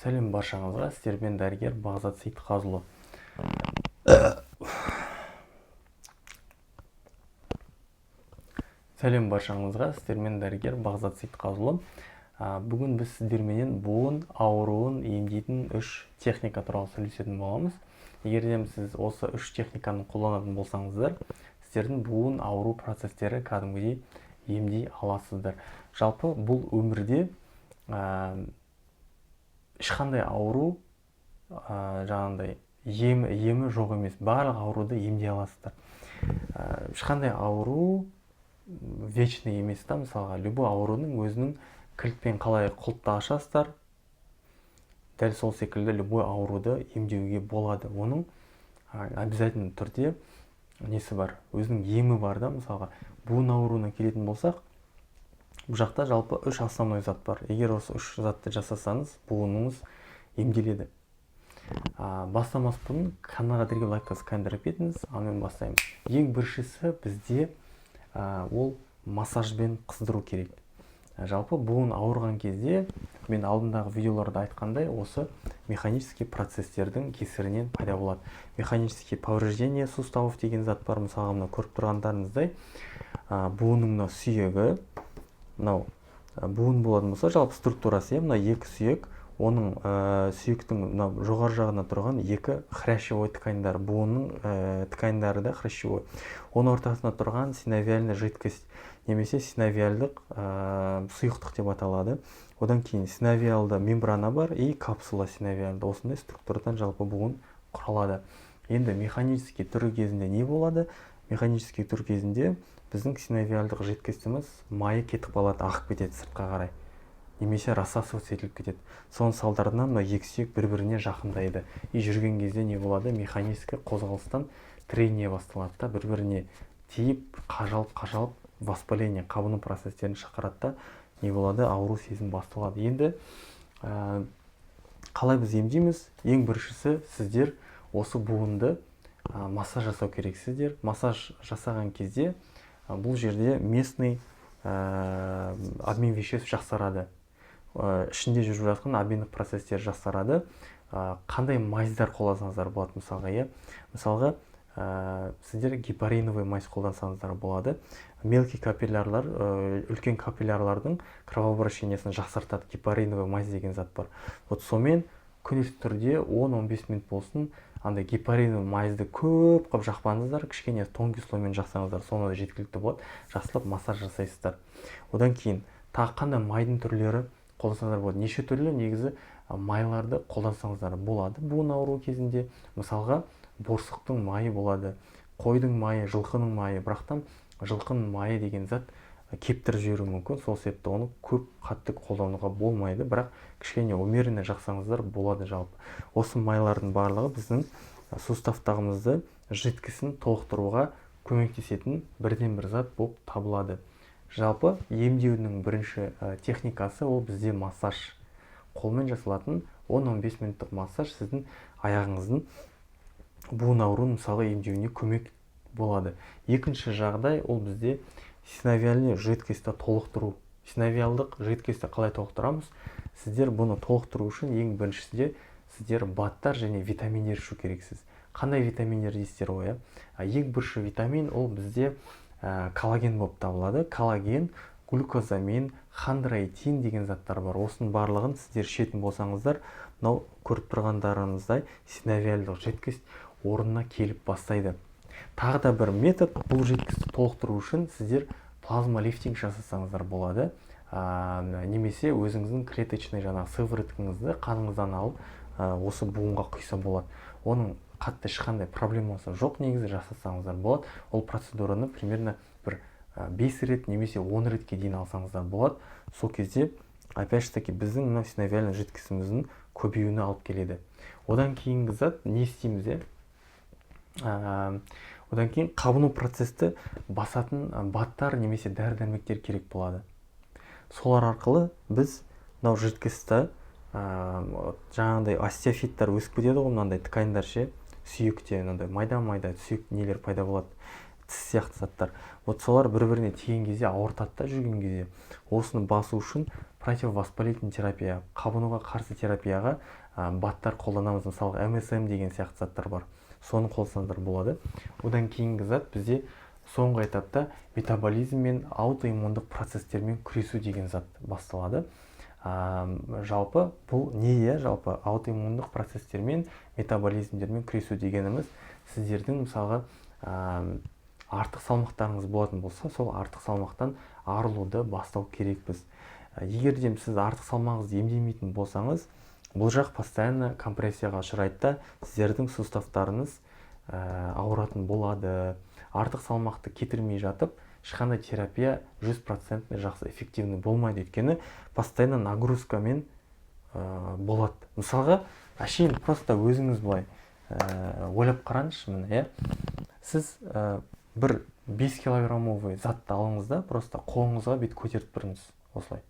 Сәлем баршаңызға, сіздермен дәрігер Бағзат Сейітқазұлы. Сәлем баршаңызға, сіздермен дәрігер Бағзат Сейітқазұлы. Бүгін біз сіздерменен буын ауруын емдейтін 3 техника туралы сөйлесетін боламыз. Егер де сіз осы 3 техниканы қолданатын болсаңыздар, сіздердің буын ауру процестері кәдімгідей емдей аласыздар. Жалпы бұл өмірде ешқандай ауру жаңағындай емі жоқ емес, барлық ауруды емдей аласыздар. Ешқандай ауру вечный емес та, мысалға любой аурудың өзінің кілтпен қалай құлыпты ашасыздар, дәл сол секілді любой ауруды емдеуге болады. Оның обязательно түрде несі бар, өзінің емі бар да. Мысалға буын ауруына келетін болсақ, бұл жақта жалпы 3 основной зат бар. Егер осы 3 затты жасасаңыз, буыныңыз емделеді. Бастамас бұрын каналға дерге лайкасы қандырып кетіңіз, мен бастаймыз. Ең біріншісі бізде ол массажбен қыздыру керек. Жалпы буын ауырған кезде, мен алдындағы видеоларда айтқандай, осы механический процестердің кесірінен пайда болады. Механический повреждение суставов деген зат бар. Мысалға мына көріп тұрғандарыңыздай, буынның сүйегі, мынау буын болатын болса, жалпы структурасы, мына екі сүйек, оның сүйектің жоғары жағына тұрған екі хрящевой тканьдар, буынның тканьдары да хрящевой. Оның ортасында тұрған синовиальный жидкость, немесе синовиальдық сұйықтық деп аталады. Одан кейін синовиалды мембрана бар и капсула синовиальды. Осындай структурадан жалпы буын құралады. Енді механический түрі кезінде не болады? Механический түр кезінде біздің синовиальдық жидкостіміз майы кетіп қалады, ағып кетеді сыртқа қарай, немесе рассасываться етіліп кетеді. Соның салдарынан екі сүйек бір-біріне жақындайды. И жүрген кезде не болады? Механический қозғалыстан трение басталады да, бір-біріне тиіп, қажалып, воспаление, қабыну процестерін шақырады да, не болады? Ауру сезім басталады. Енді қалай біз емдейміз? Ең біріншісі, сіздер осы буынды массаж жасау керексіздер. Массаж жасаған кезде бұл жерде местный обмен веществ жақсарады. Ішінде жүріп жатқан обмендік процестер жақсарады. Қандай майыздар қолдансаңыздар болады, мысалға, мысалға сіздер гепариновый майыз қолдансаңыздар болады. Мелкий капиллярлар, үлкен капиллярлардың кровообращениесін жақсартады. Гепариновый майыз деген зат бар. Вот сомен күнделікті түрде 10-15 минут болсын, андай гепариновый майызды көп қып жақпаңыздар, кішкене тонкий слоймен жақсаңыздар, соны да жеткілікті болады. Жақсылап массаж жасайсыздар. Одан кейін тағы қандай майдың түрлері қолдансаңыздар болады. Неше түрлі негізі майларды қолдансаңыздар болады буын ауруы кезінде. Мысалға, борсықтың майы болады, қойдың майы, жылқының майы. Бірақтан жылқының майы деген зат кептіріп жіберуі мүмкін. Сол себепті оны көп қатты қолдануға болмайды, бірақ кішкене умеренно жақсаңыздар болады жалпы. Осы майлардың барлығы біздің суставтарымызды жидкісін толықтыруға көмектесетін бірден-бір зат болып табылады. Жалпы емдеудің бірінші техникасы ол бізде массаж. Қолмен жасалатын 10-15 минуттық массаж сіздің аяғыңыздың буын ауруын мысалы емдеуіне көмек болады. Екінші жағдай ол бізде синовиальный жидкостьті толықтыру. Синовиалдық жидкостьті қалай толықтырамыз? Сіздер бұны толықтыру үшін ең біріншісінде сіздер баттар және витаминдер ішу керексіз. Қандай витаминдер дейсіздер ғой? Ең бірінші витамин ол бізде коллаген болып табылады. Коллаген, глюкозамин, хондроитин деген заттар бар. Осының барлығын сіздер ішетін болсаңыздар, мынау көріп тұрғандарыңыздай синовиальдық жидкость орнына келіп бастайды. Тағы да бір метод, бұл жидкостьті толықтыру үшін сіздер плазма лифтинг жасасаңыздар болады. Немесе өзіңіздің клеточный сывороткаңызды қаныңыздан алып, осы буынға құйса болады. Оның қатты ешқандай проблемасы жоқ, негізі жасасаңыздар болады. Ол процедураны примерно бір 5 рет немесе 10 ретке дейін алсаңыздар болады. Сол кезде, опять же таки, біздің синовиальный жидкостіміздің көбеюіне алып келеді. Одан кейінгі зат не істейміз? Одан кейін қабыну процесті басатын баттар немесе дәрі-дәрмектер керек болады. Солар арқылы біз мынау жидкостьті жаңағындай остеофиттер өсіп кетеді ғой, мынандай тканьдар сүйекте, мынандай майда-майда сүйек нелер пайда болады, тіс сияқты заттар. Вот солар бір-біріне тиген кезде ауыртады да, жүрген кезде. Осыны басу үшін противовоспалительный терапия, қабынуға қарсы терапияға баттар қолданамыз. Мысалы МСМ деген сияқты заттар бар, соны қолдансаңыздар болады. Одан кейінгі зат бізде соңғы этапта метаболизм мен аутоиммундық процестермен күресу деген зат басталады. Жалпы бұл не? Жалпы аутоиммундық процестермен, метаболизмдермен күресу дегеніміз, сіздердің мысалға артық салмақтарыңыз болатын болса, сол артық салмақтан арылуды бастау керекпіз. Егер де сіз артық салмағыңызды емдемейтін болсаңыз, бұл жақ постоянно компрессияға ұшырайды да, сіздердің суставтарыңыз ауыратын болады. Артық салмақты кетірмей жатып, ешқандай терапия 100% жақсы эффективный болмайды, өйткені постоянно нагрузкамен болады. Мысалға, әшейін просто өзіңіз былай ойлап қараңызшы, міне, сіз бір 5 килограммовый затты алыңыз да, просто қолыңызға бет көтеріп тұрыңыз, осылай.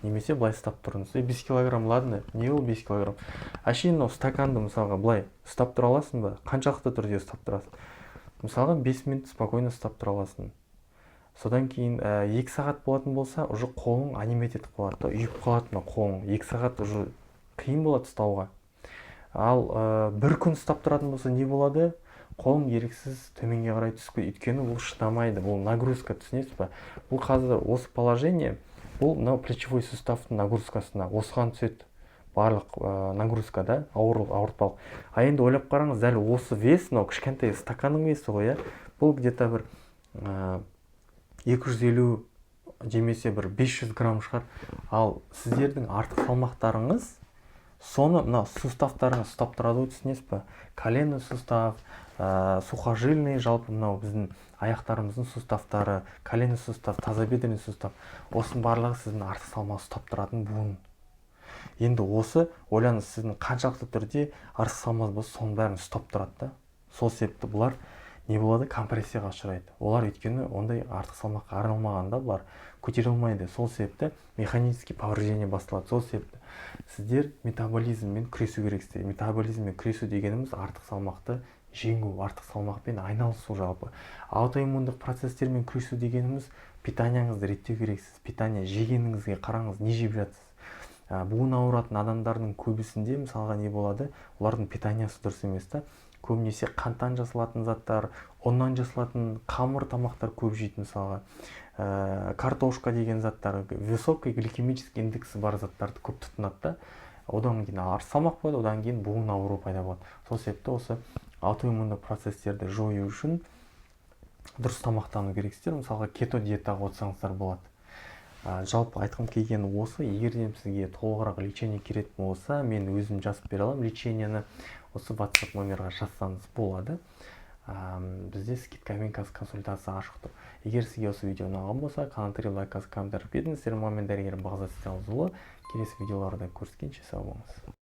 Немесе былай ұстап тұрыңыз. 5 килограмм, ладно, не ол 5 килограмм? Әшейін стаканды мысалға былай ұстап тұра аласың ба? Қаншақты түрде ұстап тұрасың? Мысалға 5 минут спокойно ұстап тұра аласың. Содан кейін 2 сағат болатын болса, уже қолың анимет етіп қалады, үйіп қалады қолың. 2 сағат уже қиын болады ұстауға. Ал 1 күн ұстап тұратын болса не болады? Қолың еріксіз төменге қарай түсіп кетеді, өйткені бұл шыдамайды, бұл нагрузка, түсінесіз ба? Бұл қазір осы положение, бұл мынау плечевой суставтың нагрузкасына осыған түседі. Барлық нагрузка да, ауыртпалық. А енді ойлап қараңыз, дәл осы вес, мынау кішкентай стаканның весі ғой, бұл где-то бір 250 демесе бір 500 грамм шығар. Ал сіздердің артық салмақтарыңыз соны мына суставтарыңыз ұстап тұрады, түсінесіз ба? Колено сустав, сухожильный, жалпы мынау біздің аяқтарымыздың суставтары, колено сустав, тазобедренный сустав, осының барлығы сіздің артық салмақ ұстап тұратын буын. Енді осы ойлаңыз, сіздің қаншалықты түрде артық салмақ болса, соның бәрін ұстап тұрады да. Сол себепті бұлар не болады? Компрессияға ұшырайды. Олар өйткені ондай артық салмаққа арналмағанда бұлар көтере алмайды. Сол себепті механический повреждение басталады. Сол себепті сіздер метаболизммен күресу керексіздер. Метаболизммен күресу дегеніміз артық салмақты жеңу, артық салмақпен айналысу жалпы. Аутоиммундық процестермен күресу дегеніміз питанияңызды реттеу керексіз. Питания жегеніңізге қараңыз, не жеп жатсыз. Буын ауыратын адамдардың көбісінде мысалға не болады? Олардың питаниясы дұрыс емес та. Көбінесе қанттан жасалатын заттар, ұннан жасалатын қамыр тамақтар көп жейді мысалға. Картошка деген заттар, высокий гликемический индексі бар заттарды көп тұтынады да. Одан кейін артық салмақ болады, одан кейін буын ауыру пайда болады. Сол себепті осы аутоиммундық процестерді жою үшін дұрыс тамақтану керексіздер. Мысалға кето диетаға отырсаңыздар болады. Жалпы айтқым келгені осы, егер де сізге толығырақ лечение керек болса, мен өзім жазып бере аламын. Лечениені осы WhatsApp номерға жазсаңыз болады. Бізде скидкамен консультация ашық тұр. Егер сізге осы видео ұнаған болса, каналды лайк, комментарий беріңіздер. Мен дәрігер Бағзат Селзұлы. Келесі видеоларда көріскенше сау болыңыз.